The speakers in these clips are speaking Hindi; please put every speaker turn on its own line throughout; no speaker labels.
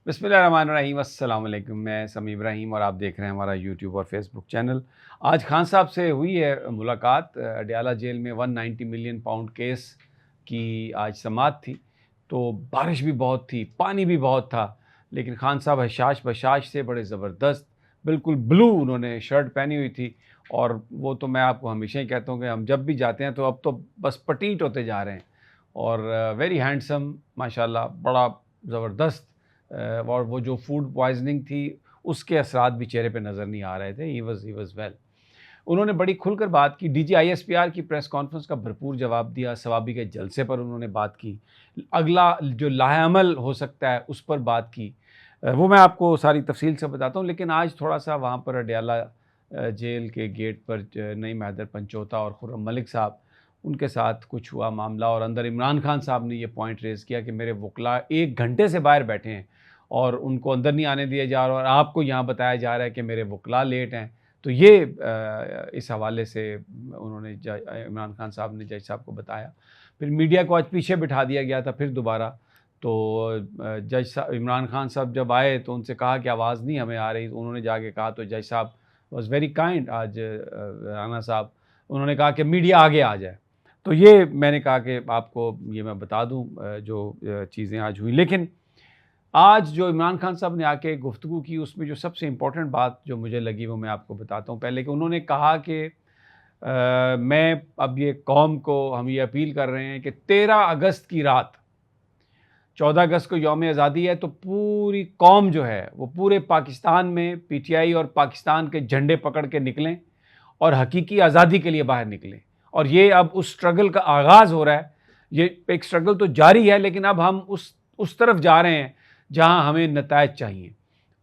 बिस्मिल्लाहिर्रहमानिर्रहीम अस्सलाम वालेकुम। मैं समी इब्राहिम और आप देख रहे हैं हमारा यूट्यूब और फेसबुक चैनल। आज खान साहब से हुई है मुलाकात। अडयाला जेल में 190 मिलियन पाउंड केस की आज समाअत थी। तो बारिश भी बहुत थी, पानी भी बहुत था, लेकिन खान साहब हशाश बशाश से बड़े ज़बरदस्त, बिल्कुल ब्लू उन्होंने शर्ट पहनी हुई थी। और वो तो मैं आपको हमेशा ही कहता हूँ कि हम जब भी जाते हैं तो अब तो बस पटीट होते जा रहे हैं। और वेरी हैंडसम माशाल्लाह, बड़ा ज़बरदस्त। और वो जो फूड पॉइज़निंग थी उसके असरात भी चेहरे पे नज़र नहीं आ रहे थे। He was well. उन्होंने बड़ी खुलकर बात की। डीजीआईएसपीआर की प्रेस कॉन्फ्रेंस का भरपूर जवाब दिया। सवाबी के जलसे पर उन्होंने बात की। अगला जो लाहेअमल हो सकता है उस पर बात की। वो मैं आपको सारी तफ़सील से बताता हूँ, लेकिन आज थोड़ा-सा वहाँ पर अडयाला जेल के गेट पर नईम हैदर पंचोता और खुर्रम मलिक साहब, उनके साथ कुछ हुआ मामला और अंदर इमरान खान साहब ने ये पॉइंट रेज़ किया कि मेरे वकला 1 घंटे से बाहर बैठे हैं और उनको अंदर नहीं आने दिया जा रहा और आपको यहाँ बताया जा रहा है कि मेरे वकला लेट हैं। तो ये इस हवाले से उन्होंने इमरान खान साहब ने जज साहब को बताया। फिर मीडिया को आज पीछे बिठा दिया गया था फिर दोबारा। तो जज साहब इमरान खान साहब जब आए तो उनसे कहा कि आवाज़ नहीं हमें आ रही। तो उन्होंने जाके कहा, तो जज साहब वाज़ वेरी काइंड। आज राना साहब, उन्होंने कहा कि मीडिया आगे आ जाए। तो ये मैंने कहा कि आपको ये मैं बता दूँ जो चीज़ें आज हुई। लेकिन आज जो इमरान खान साहब ने आके गुफ्तगू की उसमें जो सबसे इम्पोर्टेंट बात जो मुझे लगी वो मैं आपको बताता हूँ। पहले कि उन्होंने कहा कि मैं अब ये कौम को हम ये अपील कर रहे हैं कि 13 अगस्त की रात, 14 अगस्त को यौम आज़ादी है, तो पूरी कौम जो है वो पूरे पाकिस्तान में पीटीआई और पाकिस्तान के झंडे पकड़ के निकलें और हकीकी आज़ादी के लिए बाहर निकलें। और ये अब उस स्ट्रगल का आगाज़ हो रहा है। ये एक स्ट्रगल तो जारी है, लेकिन अब हम उस तरफ जा रहे हैं जहाँ हमें नतायज चाहिए।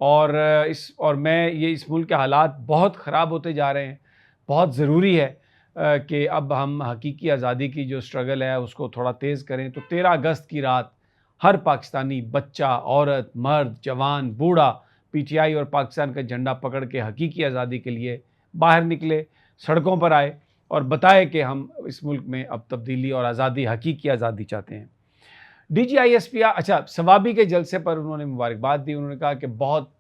और मैं ये इस मुल्क के हालात बहुत ख़राब होते जा रहे हैं। बहुत ज़रूरी है कि अब हम हकीकी आज़ादी की जो स्ट्रगल है उसको थोड़ा तेज़ करें। तो 13 अगस्त की रात हर पाकिस्तानी बच्चा, औरत, मर्द, जवान, बूढ़ा पीटीआई और पाकिस्तान का झंडा पकड़ के हकीकी आज़ादी के लिए बाहर निकले, सड़कों पर आए और बताए कि हम इस मुल्क में अब तब्दीली और आज़ादी, हकीकी आज़ादी चाहते हैं। डीजीआईएसपीआर, अच्छा, सवाबी के जलसे पर उन्होंने मुबारकबाद दी। उन्होंने कहा कि बहुत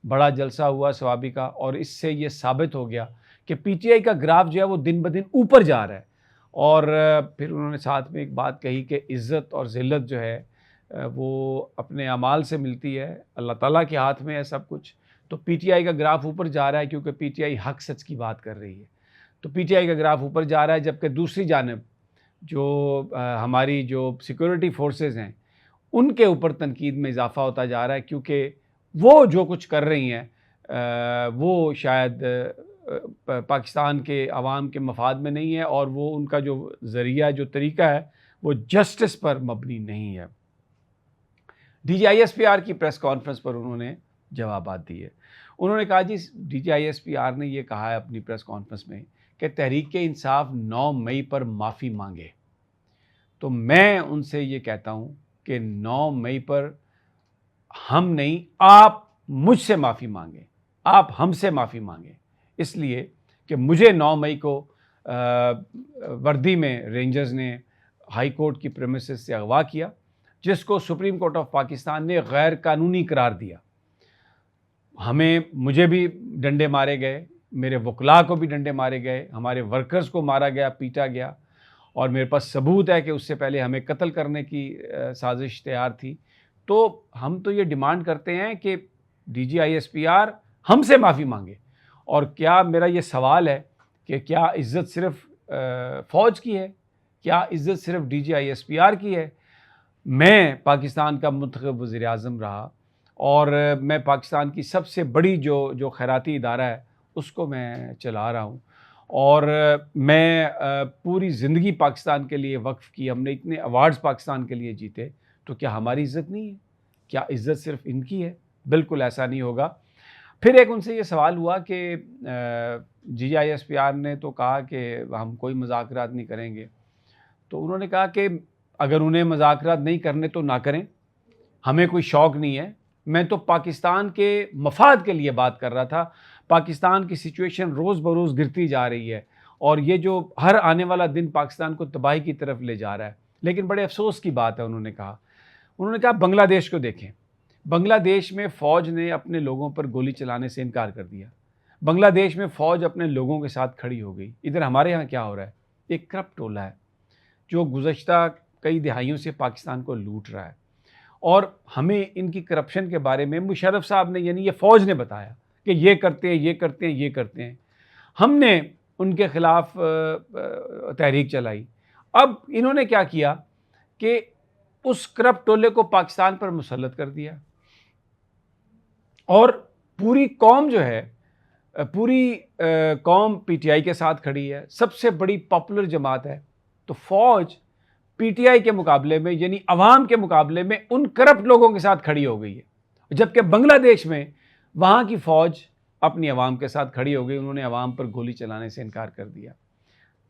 बड़ा जलसा हुआ सवाबी का और इससे ये साबित हो गया कि पीटीआई का ग्राफ जो है वो दिन ब दिन ऊपर जा रहा है। और फिर उन्होंने साथ में एक बात कही कि इज़्ज़त और ज़िल्लत जो है वो अपने अमाल से मिलती है, अल्लाह ताला के हाथ में है सब कुछ। तो पीटीआई का ग्राफ ऊपर जा रहा है क्योंकि पीटीआई हक सच की बात कर रही है। तो पीटीआई का ग्राफ ऊपर जा रहा है, जबकि दूसरी जानिब जो हमारी जो सिक्योरिटी फोर्सेस हैं उनके ऊपर तनकीद में इजाफ़ा होता जा रहा है, क्योंकि वो जो कुछ कर रही हैं वो शायद पाकिस्तान के अवाम के मफाद में नहीं है और वो उनका जो ज़रिया, जो तरीका है वो जस्टिस पर मबनी नहीं है। डीजीआईएसपीआर की प्रेस कॉन्फ्रेंस पर उन्होंने जवाबात दिए। उन्होंने कहा, जी, डीजीआईएसपीआर ने ये कहा है अपनी प्रेस कॉन्फ्रेंस में कि तहरीक-ए-इंसाफ 9 मई पर माफ़ी मांगे। तो मैं उनसे ये कहता हूँ कि 9 मई पर हम नहीं, आप मुझसे माफ़ी मांगें, आप हमसे माफ़ी मांगें। इसलिए कि मुझे 9 मई को वर्दी में रेंजर्स ने हाई कोर्ट की प्रेमिसेस से अगवा किया, जिसको सुप्रीम कोर्ट ऑफ पाकिस्तान ने गैर कानूनी करार दिया। मुझे भी डंडे मारे गए, मेरे वकला को भी डंडे मारे गए, हमारे वर्कर्स को मारा गया, पीटा गया और मेरे पास सबूत है कि उससे पहले हमें कत्ल करने की साजिश तैयार थी। तो हम तो ये डिमांड करते हैं कि डीजीआईएसपीआर हमसे माफ़ी मांगे। और क्या मेरा ये सवाल है कि क्या इज़्ज़त सिर्फ़ फ़ौज की है? क्या इज़्ज़त सिर्फ़ डीजीआईएसपीआर की है? मैं पाकिस्तान का मुंतखब वज़ीर-ए-आज़म रहा और मैं पाकिस्तान की सबसे बड़ी जो खैराती इदारा है उसको मैं चला रहा हूँ और मैं पूरी ज़िंदगी पाकिस्तान के लिए वक्फ़ की। हमने इतने अवार्ड्स पाकिस्तान के लिए जीते, तो क्या हमारी इज़्ज़त नहीं है? क्या इज़्ज़त सिर्फ़ इनकी है? बिल्कुल ऐसा नहीं होगा। फिर एक उनसे ये सवाल हुआ कि डीजीआईएसपीआर ने तो कहा कि हम कोई मुज़ाकरात नहीं करेंगे। तो उन्होंने कहा कि अगर उन्हें मुज़ाकरात नहीं करने तो ना करें, हमें कोई शौक़ नहीं है। मैं तो पाकिस्तान के मफाद के लिए बात कर रहा था। पाकिस्तान की सिचुएशन रोज़ बरोज़ गिरती जा रही है और ये जो हर आने वाला दिन पाकिस्तान को तबाही की तरफ ले जा रहा है। लेकिन बड़े अफ़सोस की बात है, उन्होंने कहा बांग्लादेश को देखें। बांग्लादेश में फ़ौज ने अपने लोगों पर गोली चलाने से इनकार कर दिया। बांग्लादेश में फ़ौज अपने लोगों के साथ खड़ी हो गई। इधर हमारे यहाँ क्या हो रहा है? एक करप्ट टोला है जो गुज़श्ता कई दिहाइयों से पाकिस्तान को लूट रहा है, और हमें इनकी करप्शन के बारे में मुशर्रफ साहब ने, यानी ये फ़ौज ने बताया कि ये करते हैं, ये करते हैं, ये करते हैं। हमने उनके ख़िलाफ़ तहरीक चलाई। अब इन्होंने क्या किया कि उस करप्ट टोले को पाकिस्तान पर मुसल्लत कर दिया, और पूरी कौम जो है, पूरी कौम पीटीआई के साथ खड़ी है, सबसे बड़ी पॉपुलर जमात है। तो फ़ौज पीटीआई के मुकाबले में, यानी अवाम के मुकाबले में, उन करप्ट लोगों के साथ खड़ी हो गई है। जबकि बांग्लादेश में वहाँ की फ़ौज अपनी अवाम के साथ खड़ी हो गई, उन्होंने अवाम पर गोली चलाने से इनकार कर दिया।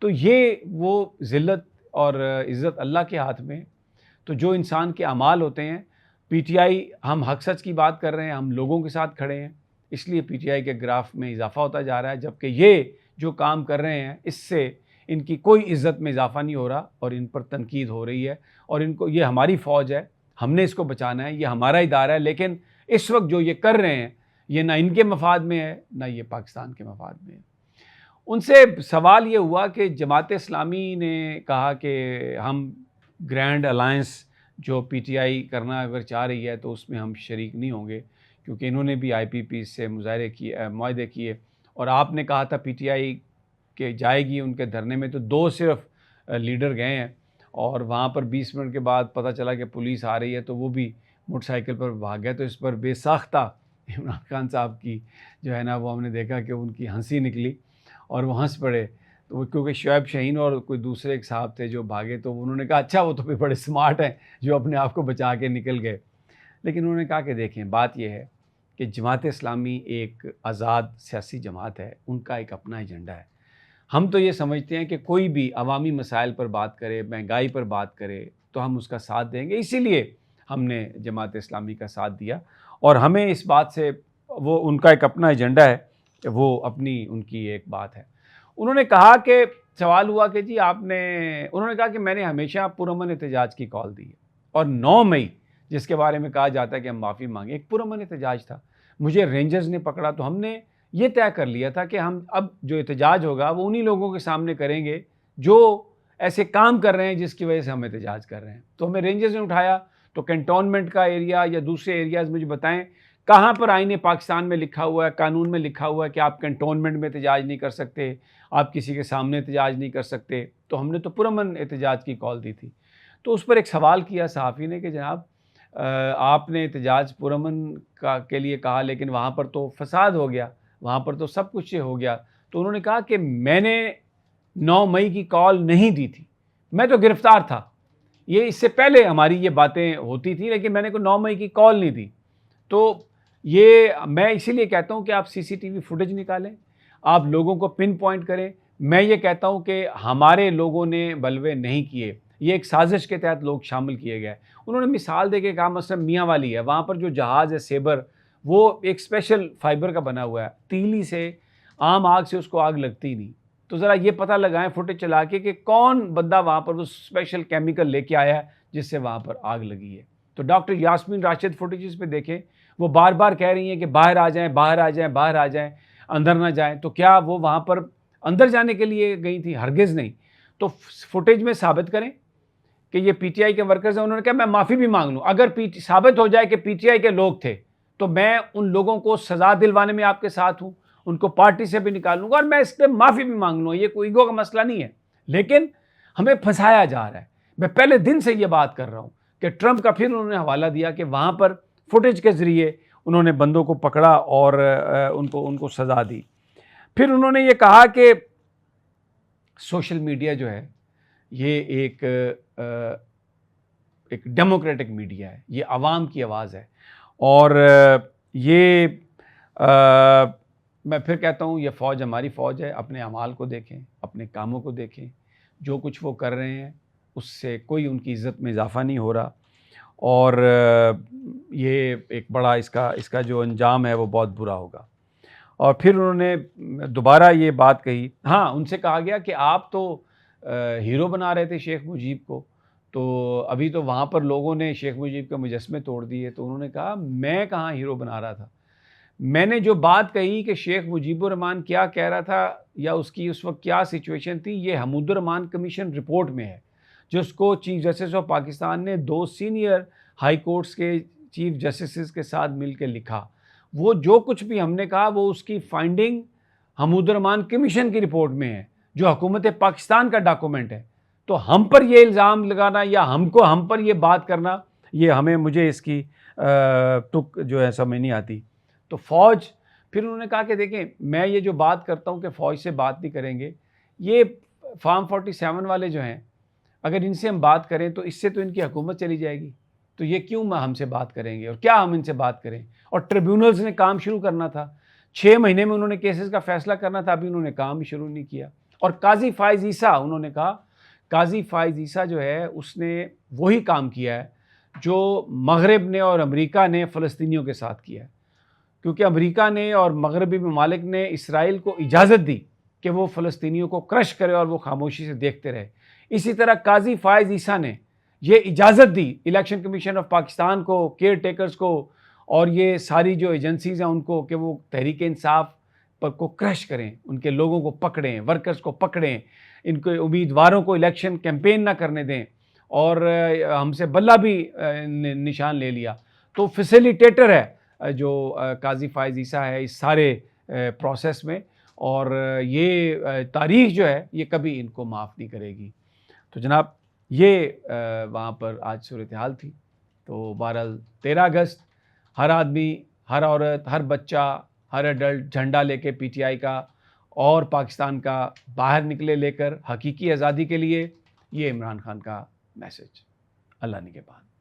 तो ये वो ज़िल्लत और इज़्ज़त अल्लाह के हाथ में। तो जो इंसान के अमाल होते हैं, पीटीआई, हम हक सच की बात कर रहे हैं, हम लोगों के साथ खड़े हैं, इसलिए पीटीआई के ग्राफ में इजाफा होता जा रहा है। जबकि ये जो काम कर रहे हैं, इससे इनकी कोई इज़्ज़त में इजाफा नहीं हो रहा और इन पर तनकीद हो रही है। और इनको, ये हमारी फ़ौज है, हमने इसको बचाना है, ये हमारा इदारा है। लेकिन इस वक्त जो ये कर रहे हैं, ये ना इनके मफाद में है, ना ये पाकिस्तान के मफाद में है। उनसे सवाल ये हुआ कि जमात इस्लामी ने कहा कि हम ग्रैंड अलायंस जो पीटीआई करना अगर चाह रही है तो उसमें हम शरीक नहीं होंगे, क्योंकि इन्होंने भी आईपीपी से मुज़ाहरे किए, मुआहदे किए, और आपने कहा था पीटीआई के जाएगी उनके धरने में, तो 2 सिर्फ लीडर गए हैं, और वहाँ पर 20 मिनट के बाद पता चला कि पुलिस आ रही है, तो वो भी मोटरसाइकिल पर भाग गए। तो इस पर बेसाख्ता इमरान खान साहब की जो है ना, वो हमने देखा कि उनकी हंसी निकली और वो हंस पड़े। तो वो, क्योंकि शुएब शाहीन और कोई दूसरे एक साहब थे जो भागे, तो उन्होंने कहा अच्छा वो तो भी बड़े स्मार्ट हैं जो अपने आप को बचा के निकल गए। लेकिन उन्होंने कहा कि देखें, बात यह है कि जमात इस्लामी एक आज़ाद सियासी जमात है, उनका एक अपना एजेंडा है। हम तो ये समझते हैं कि कोई भी अवामी मसाइल पर बात करे, महंगाई पर बात करे, तो हम उसका साथ देंगे। इसीलिए हमने जमात इस्लामी का साथ दिया, और हमें इस बात से, वो उनका एक अपना एजेंडा है, वो अपनी उनकी एक बात है। उन्होंने कहा कि सवाल हुआ कि जी आपने, उन्होंने कहा कि मैंने हमेशा पुरअमन एहतजाज की कॉल दी है, और 9 मई जिसके बारे में कहा जाता है कि हम माफ़ी मांगे, एक पुरअमन एहतजाज था। मुझे रेंजर्स ने पकड़ा, तो हमने ये तय कर लिया था कि हम अब जो एहतजाज होगा वो उन्हीं लोगों के सामने करेंगे जो ऐसे काम कर रहे हैं जिसकी वजह से हम एहतजाज कर रहे हैं। तो हमें रेंजर्स ने उठाया, तो कैंटोनमेंट का एरिया या दूसरे एरियाज़ मुझे बताएं कहाँ पर आईने पाकिस्तान में लिखा हुआ है, कानून में लिखा हुआ है कि आप कैंटोनमेंट में एहतजाज नहीं कर सकते, आप किसी के सामने एहतजाज नहीं कर सकते। तो हमने तो पुरअमन एहतजाज की कॉल दी थी। तो उस पर एक सवाल किया सहाफ़ी ने कि जनाब आपने एहतजाज पुरअमन का के लिए कहा, लेकिन वहाँ पर तो फसाद हो गया, वहाँ पर तो सब कुछ हो गया। तो उन्होंने कहा कि मैंने 9 मई की कॉल नहीं दी थी, मैं तो गिरफ़्तार था। ये इससे पहले हमारी ये बातें होती थी, लेकिन मैंने को 9 मई की कॉल नहीं दी। तो ये मैं इसीलिए कहता हूँ कि आप सीसीटीवी फुटेज निकालें, आप लोगों को पिन पॉइंट करें। मैं ये कहता हूँ कि हमारे लोगों ने बलवे नहीं किए, ये एक साजिश के तहत लोग शामिल किए गए। उन्होंने मिसाल दे के कहा, मसलन मियाँ वाली है, वहाँ पर जो जहाज़ है सेबर, वो एक स्पेशल फाइबर का बना हुआ है, तीली से, आम आग से उसको आग लगती नहीं। तो ज़रा ये पता लगाएं फुटेज चला के कि कौन बंदा वहाँ पर वो स्पेशल केमिकल लेके आया है जिससे वहाँ पर आग लगी है। तो डॉक्टर यास्मीन राशिद फुटेजेस पे देखें, वो बार बार कह रही हैं कि बाहर आ जाएं, बाहर आ जाएं, बाहर आ जाएं, अंदर ना जाएं। तो क्या वो वहाँ पर अंदर जाने के लिए गई थी? हरगिज़ नहीं। तो फुटेज में साबित करें कि ये पीटीआई के वर्कर्स हैं। उन्होंने कहा मैं माफ़ी भी मांग लूँ, अगर साबित हो जाए कि पीटीआई के लोग थे, तो मैं उन लोगों को सज़ा दिलवाने में आपके साथ हूँ, उनको पार्टी से भी निकाल लूँगा, और मैं इस पर माफ़ी भी मांग लूँ। ये कोई ईगो का मसला नहीं है, लेकिन हमें फंसाया जा रहा है। मैं पहले दिन से ये बात कर रहा हूँ कि ट्रंप का फिर उन्होंने हवाला दिया कि वहाँ पर फुटेज के ज़रिए उन्होंने बंदों को पकड़ा और उनको सज़ा दी। फिर उन्होंने ये कहा कि सोशल मीडिया जो है ये एक डेमोक्रेटिक मीडिया है, ये आवाम की आवाज़ है, और ये मैं फिर कहता हूँ, ये फ़ौज हमारी फ़ौज है। अपने अमाल को देखें, अपने कामों को देखें, जो कुछ वो कर रहे हैं उससे कोई उनकी इज़्ज़त में इजाफ़ा नहीं हो रहा, और ये एक बड़ा इसका जो अंजाम है वो बहुत बुरा होगा। और फिर उन्होंने दोबारा ये बात कही, हाँ, उनसे कहा गया कि आप तो हीरो बना रहे थे शेख मुजीब को, तो अभी तो वहाँ पर लोगों ने शेख मुजीब के मुजस्मे तोड़ दिए। तो उन्होंने कहा मैं कहाँ हीरो बना रहा था, मैंने जो बात कही कि शेख मुजीबुर रहमान क्या कह रहा था या उसकी उस वक्त क्या सिचुएशन थी, ये हमीदुर रहमान कमीशन रिपोर्ट में है, जिसको चीफ जस्टिस ऑफ पाकिस्तान ने 2 सीनियर हाई कोर्ट्स के चीफ जस्टिस के साथ मिलकर लिखा। वो जो कुछ भी हमने कहा वो उसकी फाइंडिंग हमीदुर रहमान कमीशन की रिपोर्ट में है, जो हुकूमत पाकिस्तान का डॉक्यूमेंट है। तो हम पर ये इल्ज़ाम लगाना या हम पर ये बात करना, ये मुझे इसकी तुक जो है समझ नहीं आती। तो फ़ौज, फिर उन्होंने कहा कि देखें मैं ये जो बात करता हूँ कि फ़ौज से बात नहीं करेंगे, ये फार्म 47 वाले जो हैं, अगर इनसे हम बात करें तो इससे तो इनकी हुकूमत चली जाएगी, तो ये क्यों हमसे बात करेंगे और क्या हम इनसे बात करें। और ट्रिब्यूनल्स ने काम शुरू करना था, 6 महीने में उन्होंने केसेस का फ़ैसला करना था, अभी उन्होंने काम ही शुरू नहीं किया। और काज़ी फ़ाइज़ ईसा, उन्होंने कहा काज़ी फ़ाइज़ ईसा जो है उसने वही काम किया है जो मगरब ने और अमेरिका ने फ़लस्तीनियों के साथ किया है, क्योंकि अमेरिका ने और मगरबी ममालिक ने इसराइल को इजाज़त दी कि वो फ़लस्तीनियों को क्रश करे और वो खामोशी से देखते रहे। इसी तरह काज़ी फ़ाइज़ ईसा ने ये इजाज़त दी इलेक्शन कमीशन ऑफ पाकिस्तान को, केयर टेकर्स को और ये सारी जो एजेंसीज़ हैं उनको, कि वो तहरीक इंसाफ पर को क्रश करें, उनके लोगों को पकड़ें, वर्कर्स को पकड़ें, इनके उम्मीदवारों को इलेक्शन कैंपेन ना करने दें। और हमसे बल्ला भी निशान ले लिया। तो फैसिलिटेटर है जो काज़ी फ़ाइज़ ईसा है इस सारे प्रोसेस में, और ये तारीख़ जो है ये कभी इनको माफ़ नहीं करेगी। तो जनाब ये वहाँ पर आज सूरत हाल थी। तो बहरहाल 13 अगस्त हर आदमी, हर औरत, हर बच्चा, हर एडल्ट झंडा लेके पीटीआई का और पाकिस्तान का बाहर निकले लेकर हकीकी आज़ादी के लिए। ये इमरान खान का मैसेज। अल्लाह निगहबान।